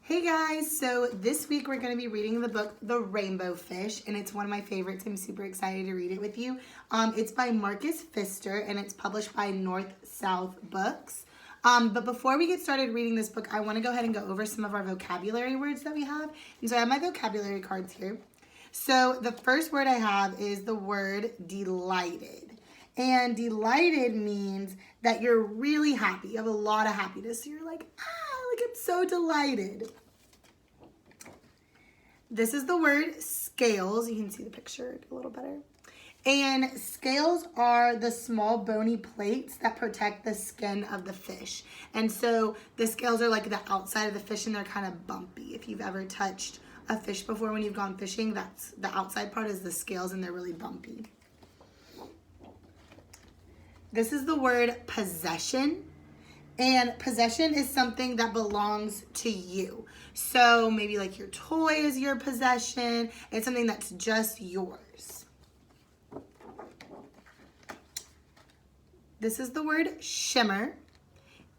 Hey guys, so this week we're going to be reading the book The Rainbow Fish, and it's one of my favorites. I'm super excited to read it with you. It's by Marcus Pfister, and it's published by North South Books. But before we get started reading this book, I want to go ahead and go over some of our vocabulary words that we have. And so I have my vocabulary cards here. So the first word I have is the word delighted. And delighted means that you're really happy. You have a lot of happiness. So you're like, I'm so delighted. This is the word scales. You can see the picture a little better. And scales are the small bony plates that protect the skin of the fish. And so the scales are like the outside of the fish and they're kind of bumpy. If you've ever touched a fish before when you've gone fishing, that's the outside part is the scales and they're really bumpy. This is the word possession. And possession is something that belongs to you. So maybe like your toy is your possession. It's something that's just yours. This is the word shimmer.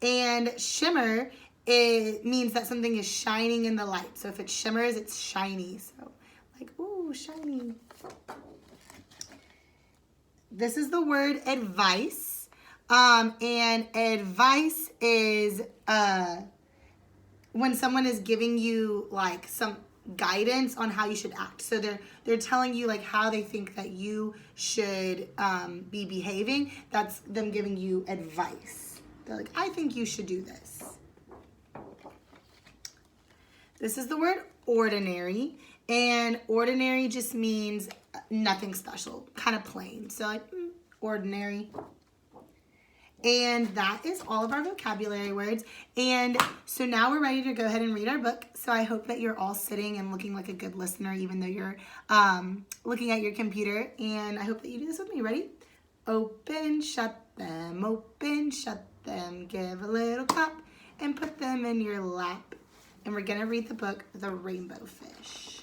And shimmer, it means that something is shining in the light. So if it shimmers, it's shiny. So like, ooh, shiny. This is the word advice. And advice is when someone is giving you like some guidance on how you should act. So they're telling you like how they think that you should be behaving. That's them giving you advice. They're like, I think you should do this. This is the word ordinary. And ordinary just means nothing special, kind of plain. So like ordinary. And that is all of our vocabulary words. And so now we're ready to go ahead and read our book. So I hope that you're all sitting and looking like a good listener, even though you're looking at your computer. And I hope that you do this with me. Ready? Open, shut them, give a little clap, and put them in your lap. And we're going to read the book, The Rainbow Fish.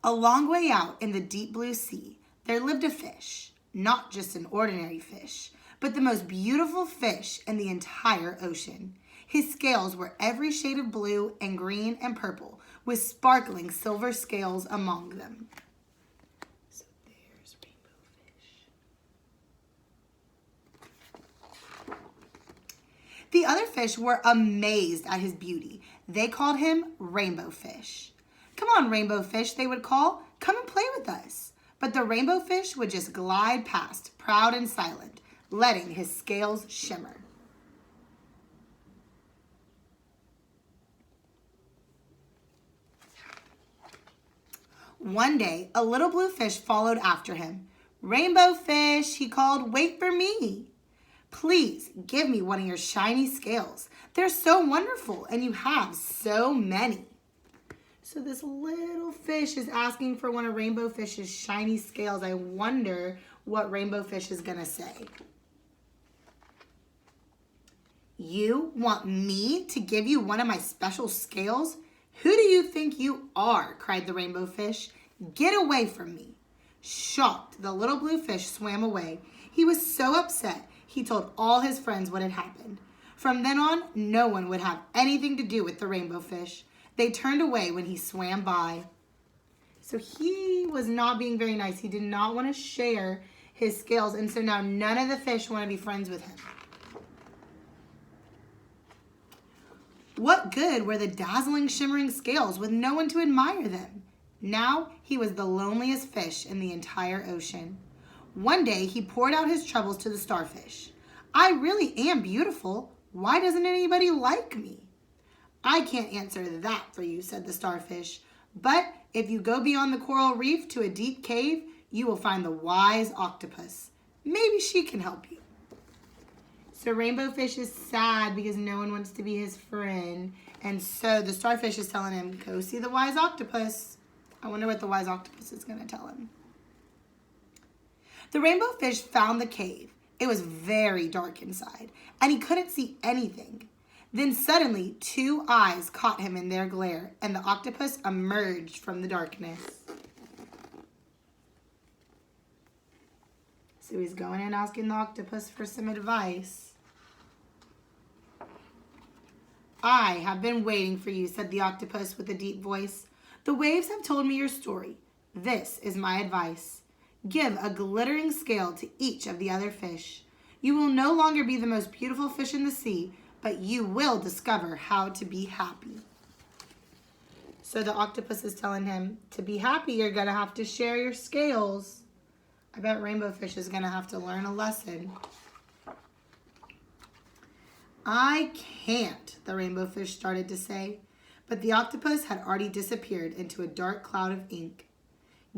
A long way out in the deep blue sea, there lived a fish. Not just an ordinary fish, but the most beautiful fish in the entire ocean. His scales were every shade of blue and green and purple, with sparkling silver scales among them. So there's Rainbow Fish. The other fish were amazed at his beauty. They called him Rainbow Fish. Come on, Rainbow Fish, they would call. Come and play with us. But the rainbow fish would just glide past, proud and silent, letting his scales shimmer. One day, a little blue fish followed after him. Rainbow Fish, he called, wait for me. Please give me one of your shiny scales. They're so wonderful, and you have so many. So this little fish is asking for one of Rainbow Fish's shiny scales. I wonder what Rainbow Fish is going to say. You want me to give you one of my special scales? Who do you think you are? Cried the Rainbow Fish. Get away from me. Shocked, the little blue fish swam away. He was so upset, he told all his friends what had happened. From then on, no one would have anything to do with the Rainbow Fish. They turned away when he swam by. So he was not being very nice. He did not want to share his scales. And so now none of the fish want to be friends with him. What good were the dazzling, shimmering scales with no one to admire them? Now he was the loneliest fish in the entire ocean. One day he poured out his troubles to the starfish. I really am beautiful. Why doesn't anybody like me? I can't answer that for you, said the starfish. But if you go beyond the coral reef to a deep cave, you will find the wise octopus. Maybe she can help you. So Rainbow Fish is sad because no one wants to be his friend. And so the starfish is telling him, go see the wise octopus. I wonder what the wise octopus is going to tell him. The Rainbow Fish found the cave. It was very dark inside, and he couldn't see anything. Then suddenly, two eyes caught him in their glare, and the octopus emerged from the darkness. So he's going and asking the octopus for some advice. I have been waiting for you, said the octopus with a deep voice. The waves have told me your story. This is my advice. Give a glittering scale to each of the other fish. You will no longer be the most beautiful fish in the sea, but you will discover how to be happy. So the octopus is telling him, to be happy, you're going to have to share your scales. I bet Rainbow Fish is going to have to learn a lesson. I can't, the Rainbow Fish started to say, but the octopus had already disappeared into a dark cloud of ink.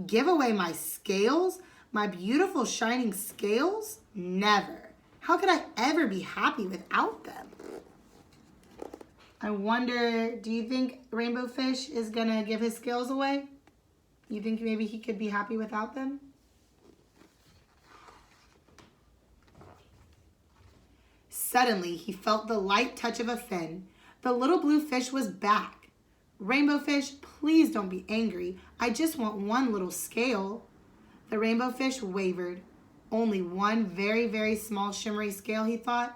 Give away my scales? My beautiful shining scales? Never. How could I ever be happy without them? I wonder, do you think Rainbow Fish is going to give his scales away? You think maybe he could be happy without them? Suddenly, he felt the light touch of a fin. The little blue fish was back. Rainbow Fish, please don't be angry. I just want one little scale. The Rainbow Fish wavered. Only one very, very small shimmery scale, he thought.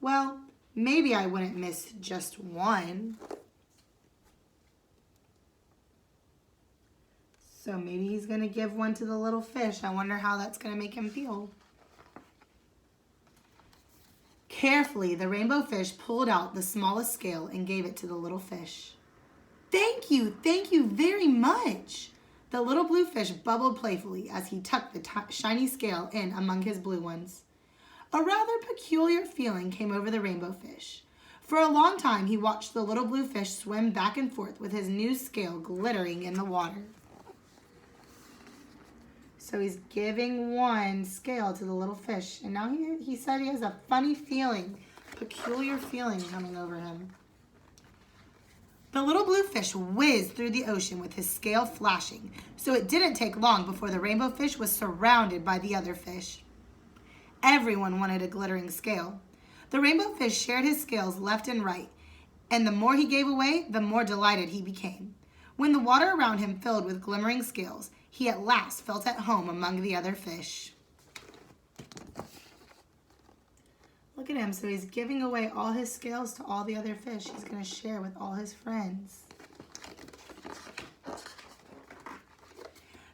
Well, maybe I wouldn't miss just one. So maybe he's going to give one to the little fish. I wonder how that's going to make him feel. Carefully, the Rainbow Fish pulled out the smallest scale and gave it to the little fish. Thank you very much. The little blue fish bubbled playfully as he tucked the shiny scale in among his blue ones. A rather peculiar feeling came over the Rainbow Fish. For a long time, he watched the little blue fish swim back and forth with his new scale glittering in the water. So he's giving one scale to the little fish. And now he said he has a funny feeling, peculiar feeling coming over him. The little blue fish whizzed through the ocean with his scale flashing. So it didn't take long before the Rainbow Fish was surrounded by the other fish. Everyone wanted a glittering scale. The Rainbow Fish shared his scales left and right. And the more he gave away, the more delighted he became. When the water around him filled with glimmering scales, he at last felt at home among the other fish. Look at him. So he's giving away all his scales to all the other fish. He's going to share with all his friends.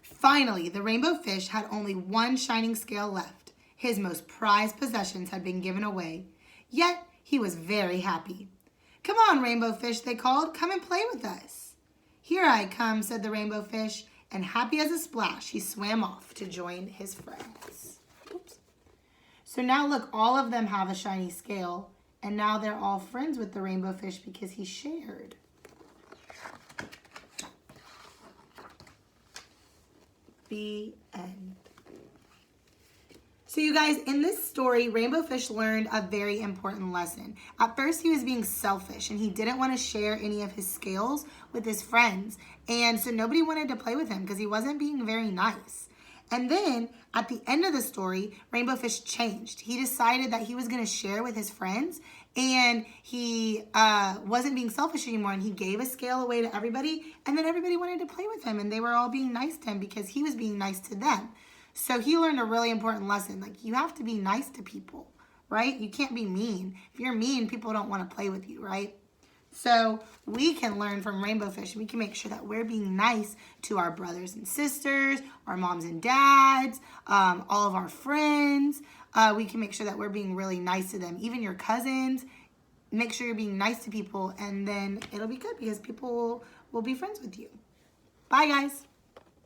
Finally, the Rainbow Fish had only one shining scale left. His most prized possessions had been given away. Yet, he was very happy. Come on, Rainbow Fish, they called. Come and play with us. Here I come, said the Rainbow Fish. And happy as a splash, he swam off to join his friends. Oops. So now look, all of them have a shiny scale. And now they're all friends with the Rainbow Fish because he shared. The end. So you guys, in this story, Rainbow Fish learned a very important lesson. At first, he was being selfish and he didn't want to share any of his scales with his friends. And so nobody wanted to play with him because he wasn't being very nice. And then at the end of the story, Rainbow Fish changed. He decided that he was going to share with his friends and he wasn't being selfish anymore, and he gave a scale away to everybody, and then everybody wanted to play with him and they were all being nice to him because he was being nice to them. So he learned a really important lesson. Like, you have to be nice to people, right? You can't be mean. If you're mean, people don't want to play with you, right? So we can learn from Rainbow Fish. We can make sure that we're being nice to our brothers and sisters, our moms and dads, all of our friends. We can make sure that we're being really nice to them. Even your cousins. Make sure you're being nice to people, and then it'll be good because people will be friends with you. Bye, guys.